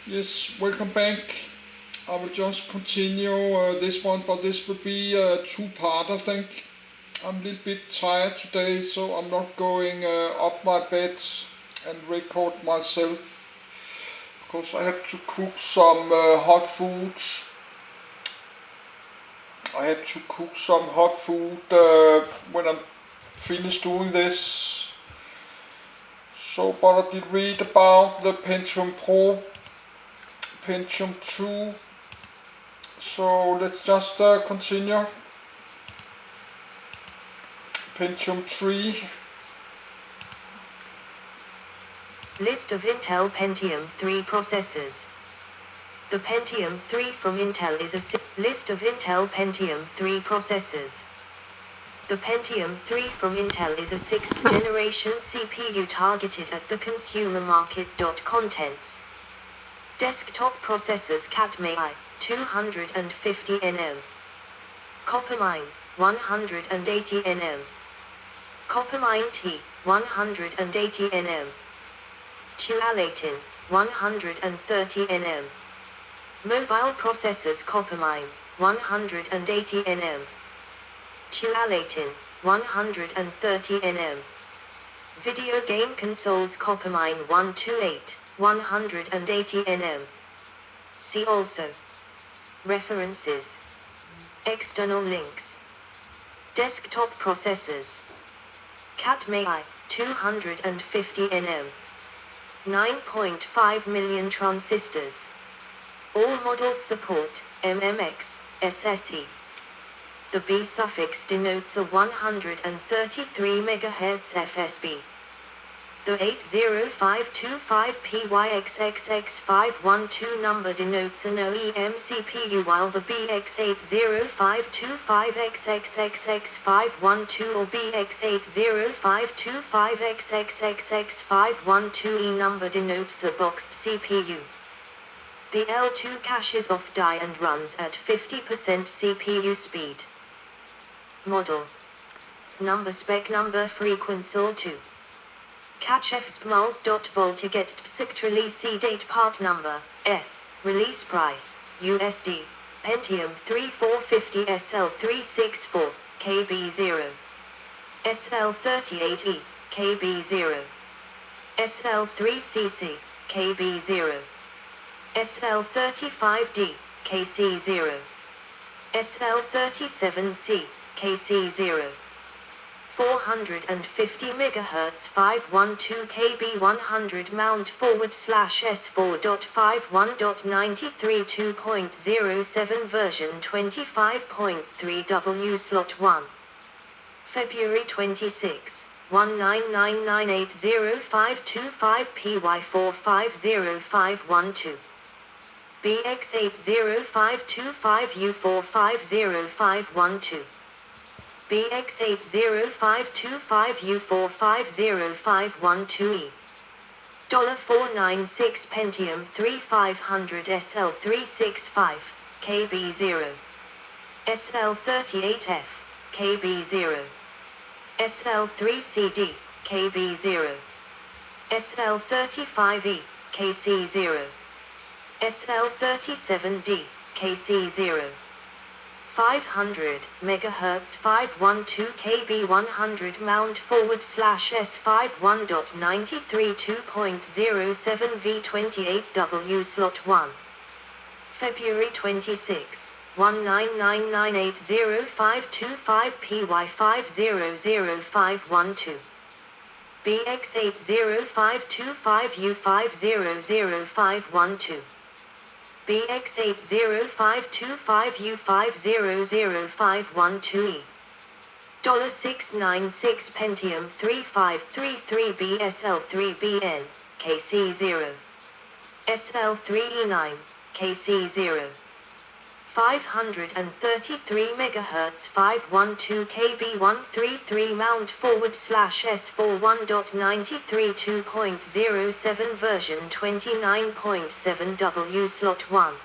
Yes, welcome back. I will just continue this one, but this will be a two-part, I think. I'm a little bit tired today, so I'm not going up my bed and record myself because I have to cook some hot food. I had to cook some hot food when I'm finished doing this. So, but I did read about the Pentium Pro, Pentium 2. So let's just continue. Pentium 3. List of Intel Pentium 3 processors. The Pentium 3 from Intel is a list of Intel Pentium 3 processors. The Pentium 3 from Intel is a 6th generation CPU targeted at the consumer market. Contents. Desktop processors Cat-May 250 nm. Coppermine 180 nm. Coppermine T 180 nm. Tualatin 130 nm. Mobile processors Coppermine 180 nm. Tualatin 130 nm. Video game consoles Coppermine 128 180 nm. See also. References. External links. Desktop processors. Cat-May 250 nm. 9.5 million transistors. All models support MMX, SSE. The B suffix denotes a 133 MHz FSB. The 80525PYXXX512 number denotes an OEM CPU, while the BX80525XXXX512 or BX80525XXXX512E number denotes a boxed CPU. The L2 caches off die and runs at 50% CPU speed. Model. Number spec number frequency 2. Catch fsmult.voltiget psict release date part number, S, release price, USD, Pentium 3 450 SL364, KB0. SL38E, KB0. SL3CC, KB0. SL35D, KC0. SL37C, KC0. 450 MHz 512 kb 100 mount /s4.51.93 2.07 version 25.3 W slot 1. February 26, 1999805255PY450512. BX80525U4505512. BX80525U4505512E. $496 Pentium 3500 SL365, KB0. SL38F, KB0. SL3CD, KB0. SL35E, KC0. SL37D, KC0. 500 MHz 512 kb 100 mount /s51.93 2.07 v28 W slot 1. February 26, 1999805255PY500512. BX80525U500512. BX80525U500512E. $696 Pentium 3533B SL3BN, KC0. SL3E9, KC0. 533 MHz 512 kb 133 mount /s41.93 2.07 version 29.7 W slot 1.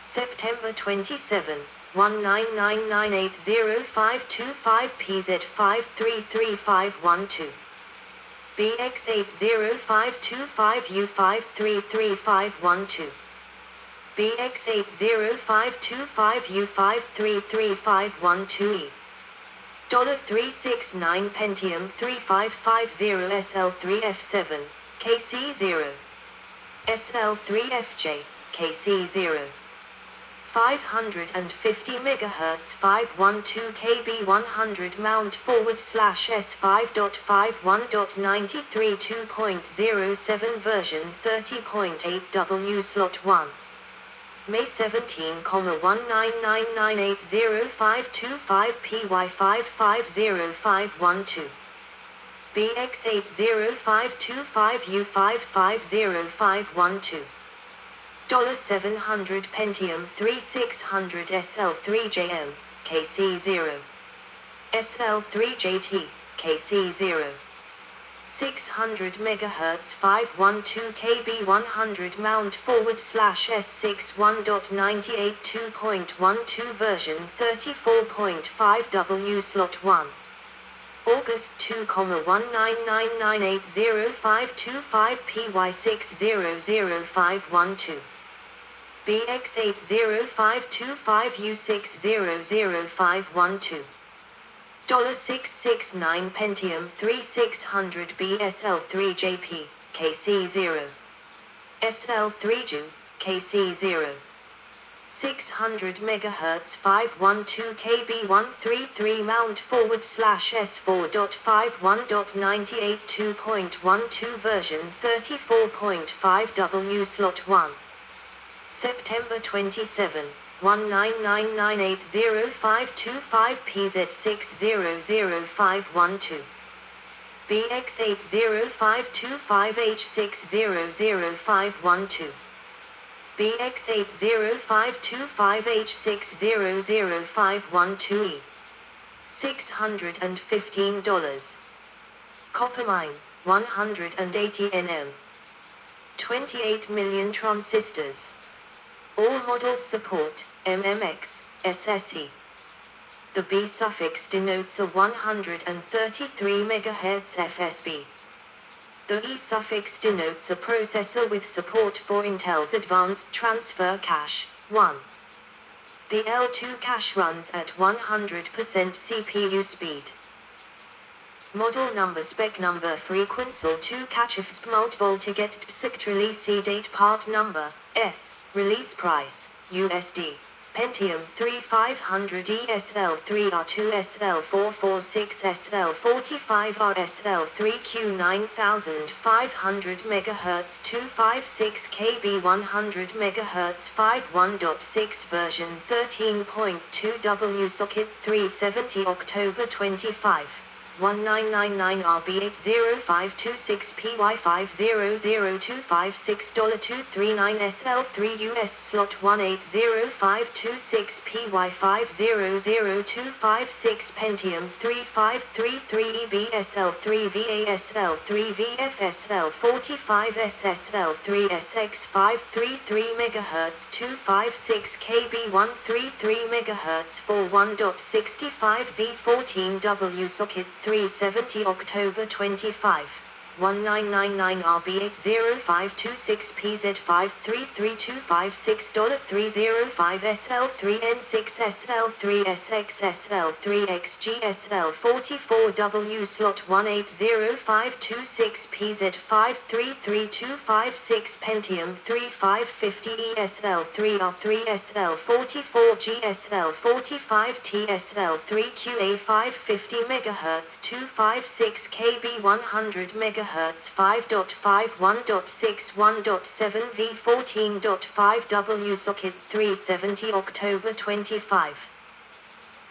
September 27, 1999805255PZ533512. BX80525U5333512. BX80525U5333512E. $369 Pentium 3550 SL3F7, KC0. SL3FJ, KC0. 550 MHz 512 KB 100 mount /S5.51.93 2.07 version 30.8 W slot 1. May 17,1998052 PY5505512. BX80525U550512. $700 Pentium 3600 SL3JM, KC0. SL3JT, KC0. 600 MHz 512 KB 100 mount /S61.98 2.12 version 34.5 W slot 1. August 2,199980525 PY600512. BX80525U600512. $669 Pentium 3600 BSL3JP, KC0. SL3Ju, KC0. 600 MHz 512 KB 133 mount /S4.51.98 2.12 version 34.5 W slot 1. September 27, 199980525 PZ600512. BX80525H6000512. BX80525H6000512E. $615. Copper mine, 180 nm. 28 million transistors. All models support MMX, SSE. The B suffix denotes a 133 MHz FSB. The E suffix denotes a processor with support for Intel's Advanced Transfer Cache, 1. The L2 cache runs at 100% CPU speed. Model number, spec number, frequency 2 cache FSB multivoltage PSICT release date, part number, S, release price, USD. Pentium 3500 ESL3R2 SL446 SL45R SL3Q 9500 MHz 256 KB 100 MHz 51.6 version 13.2 W socket 370 October 25. 1999 RB80526 PY500256 $239 SL3 US slot 180526 PY500256 Pentium 3533 EBSL3 VASL3 VFSL45 SSL3 SX533 MHz 256 KB 133 MHz 41.65 V14 W socket 370 October 25. 1999 RB80526 PZ533256 $305 SL3N6 SL3 SX SL3 XG SL44W slot 180526 PZ533256 Pentium 3550 ESL3R3 SL44G SL45T SL3QA550 MHz 256 KB 100 MHz 5.51.61.7 V14.5 W socket 370 October 25.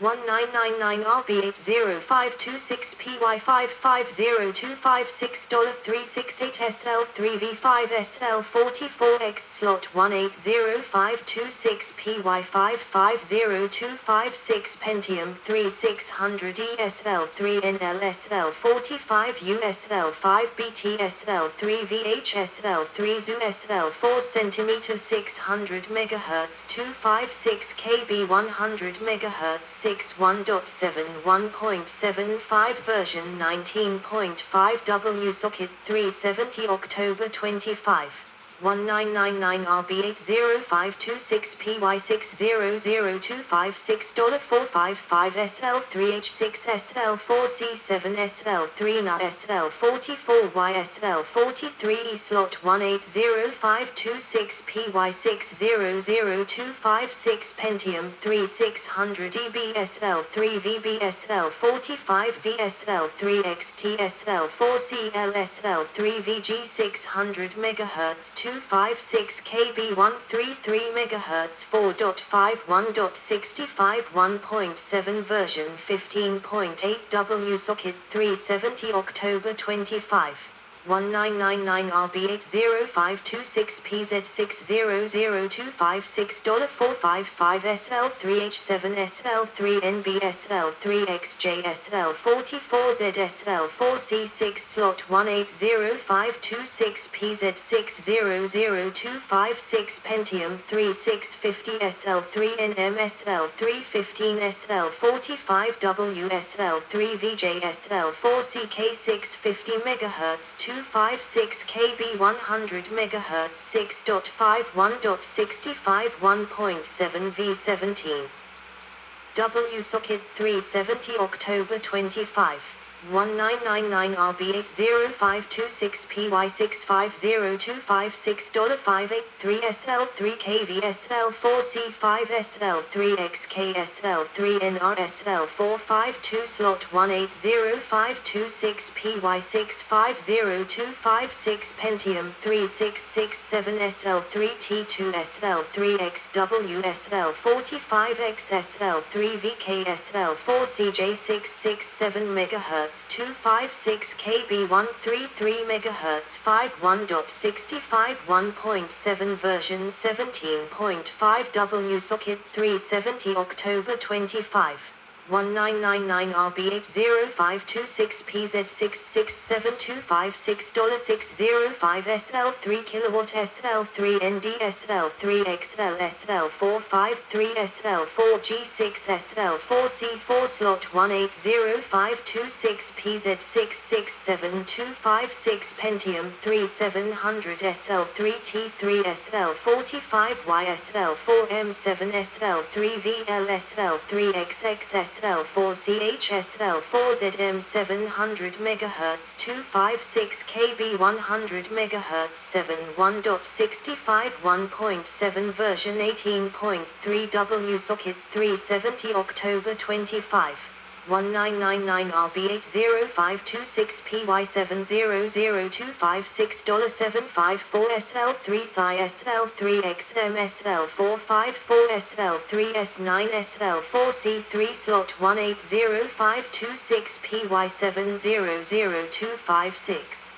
1999 RB80526 PY550256 $368 SL3V5 SL44X slot 180526 PY550256 Pentium 3600 ESL3NL SL45 USL5BT SL3VH SL3ZU SL4 cm 600 MHz 256 KB 100 MHz 2.61.71.75 version 19.5 WSocket 370 October 25. 1999 RB80526PY600256.455 SL3H6 SL4C7 SL3 NA SL44Y SL43E slot 180526PY600256 Pentium 3600 DB SL3 VB SL45 VSL3 XT SL4CL SL3 VG 600 MHz 256 KB 133 MHz 4.51.65 1.7 version 15.8 WSocket 370 October 25. 1999 RB80526PZ600256.455 SL3H7 SL3NB SL3XJ SL44Z SL4C6 slot 180526PZ600256 Pentium 3650 SL3NM SL315 SL45W SL3VJ SL4CK 650 MHz 256 KB 100 MHz 6.51.65 1.7 V17 WSocket 370 October 25. 1999 RB80526PY650256.583 SL3KV SL4C5 SL3XK SL3NR SL452 slot 180526PY650256 Pentium 3667 SL3T2 SL3XW SL45X SL3VK SL4CJ667 MHz 256 KB 133 MHz 51.65 1.7 version 17.5 WSocket 370 October 25. 1999 RB80526PZ667256.605 SL3 kW SL3ND SL3XL SL453 SL4G6 SL4C4 slot 180526PZ667256 Pentium 3700 SL3T3 SL45Y SL4M7 SL3VL SL3XX SL4CH SL4ZM 700 MHz 256 KB 100 MHz 71.65 1.7 version 18.3 WSocket 370 October 25. 1999 RB80526PY700256.754 SL3 SL3XM SL454 SL3S9 SL4C3 slot 180526PY700256.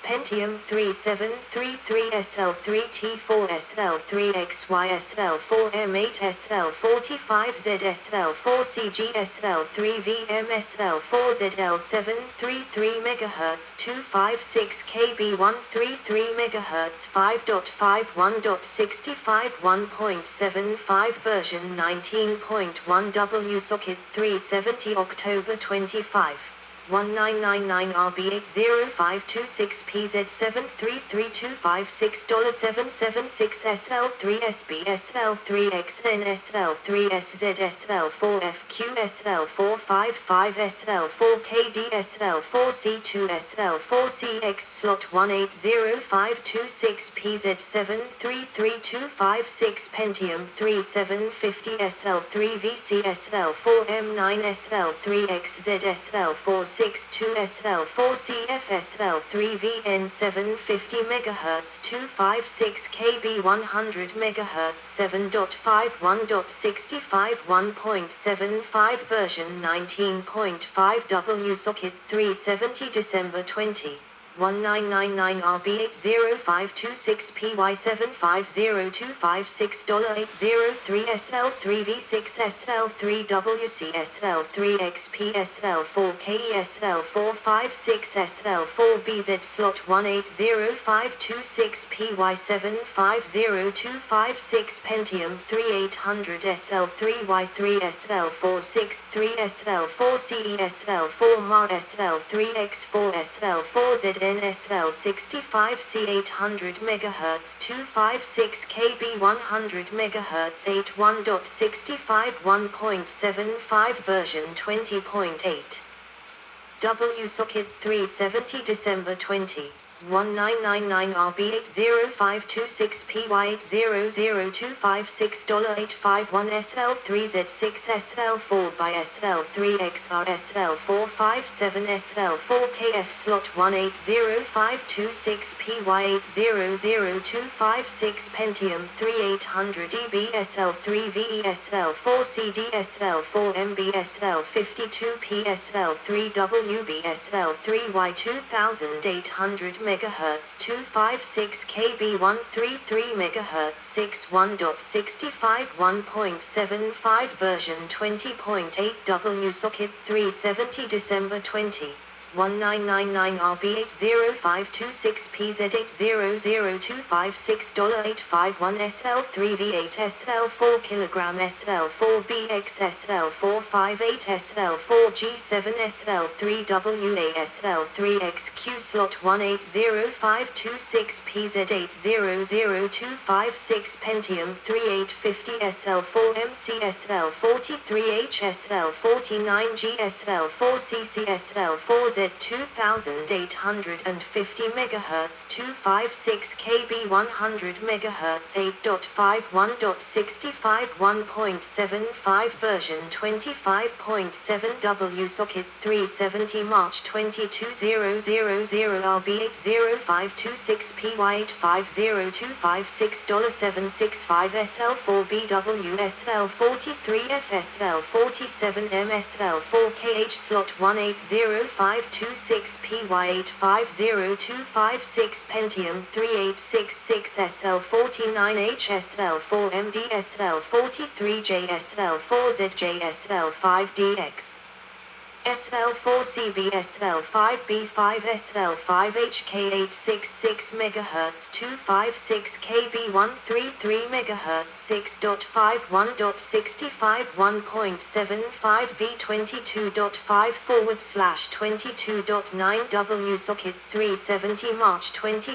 Pentium 3733 SL3T4 SL3XY SL4M8 SL45Z SL4CG SL3VM SL4ZL733 MHz 256 KB 133 MHz 5.51.65 1.75 version 19.1 WSocket 370 October 25. 1999 RB80526PZ733256.776 SL3SB SL3XN SL3SZ SL4FQ SL455 SL4KD SL4C2 SL4CX slot 180526PZ733256 Pentium 3750 SL3VC SL4M9 SL3XZ SL4 62 SL4CF SL3VN 750 MHz 256 KB 100 MHz 7.51.65 1.75 version 19.5 WSocket 370 December 20. 1999 RB80526PY750256.803 SL3V6 SL3WC SL3XP SL4KE SL456 SL4BZ slot 180526PY750256 Pentium 3800 SL3Y3 SL463 SL4CE SL4 MAR SL3X4 SL4ZN SL65 C800 MHz 256 KB 100 MHz 81.65 1.75 version 20.8 WSocket 370 December 20 1999 RB80526PY800256.851 SL3Z6 SL4 by SL3XR SL457 SL4KF slot 180526PY800256 Pentium 3800 EB SL3VE SL4CD SL4MB SL52P SL3WB SL3Y 2800 MHz 256 KB 133 MHz 61.65 1.75 version 20.8 WSocket 370 December 20 1999 RB80526PZ800256.851 SL3V8 SL4 kg SL4BX SL458 SL4G7 SL3WA SL3XQ slot 180526PZ800256 Pentium 3850 SL4MC SL43H SL49G SL4CC SL4Z 2850 MHz 256 KB 100 MHz 8.51.65 1.75 version 25.7 WSocket 370 March 22000 RB80526PY850256.765 SL4BW SL43F SL47M SL4KH slot 180526PY850256 Pentium 3866 SL49H SL4MD SL43J SL4ZJ SL5DX SL4CB SL5B5 SL5HK866 MHz 256 KB 133 MHz 6.51.65 1.75 V22.5/22.9 WSocket 370 March 22000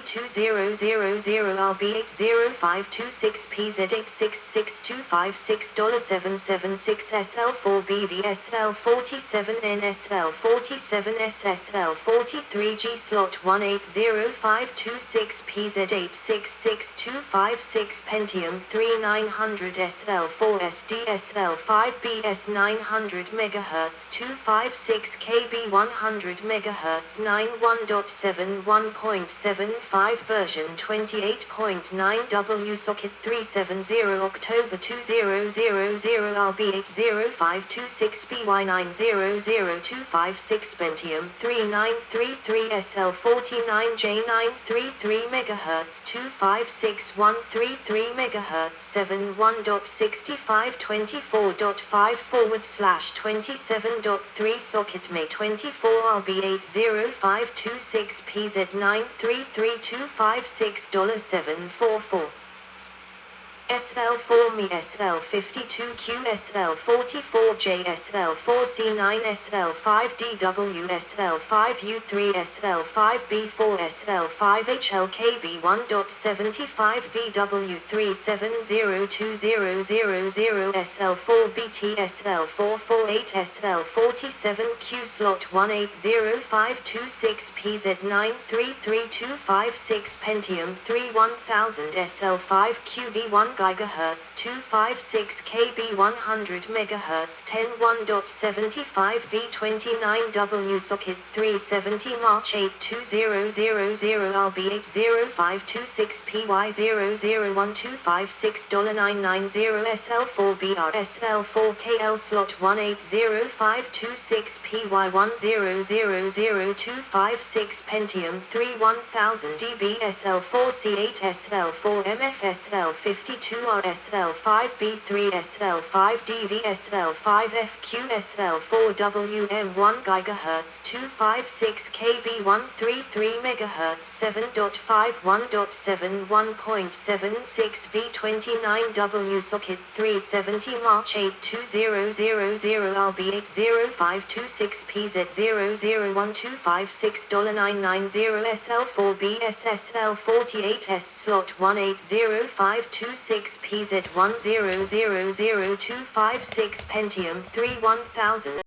RB80526PZ8662556.776 SL4BV SL47N SL47 SSL43G slot 180526PZ866256 Pentium 3900 SL4SD SL5BS 900 MHz 256 KB 100 MHz 91.7 1.75 version 28.9 WSocket 370 October 2000 RB80526BY900256 Pentium 3933 SL49J933 MHz 256133 MHz 71.65 24.5/27.3 Socket May 24 RB80526PZ933256.744 SL4ME SL52Q SL44J SL4C9 SL5DW SL5U3 SL5B4 SL5HLKB 1.75 VW37020000 SL4BT SL448 SL47Q slot 180526PZ933256 Pentium 31000 SL5QV1 GHz 256 KB 100 MHz 101.75 V29W socket 370 March 82000 RB 80526 PY001256.990 SL4BR SL4KL slot 180526 PY10000256 Pentium 3 1000 dB SL4C8 SL4MF SL52R SL5B3 SL5DV SL5FQ SL4WM1 GHz 256 KB 133 MHz 7.51.71.76 V29W socket 370 March 82000 RB 80526 PZ001256.990 SL4B SSL48S slot 180526 PZ10000256 Pentium 3 1000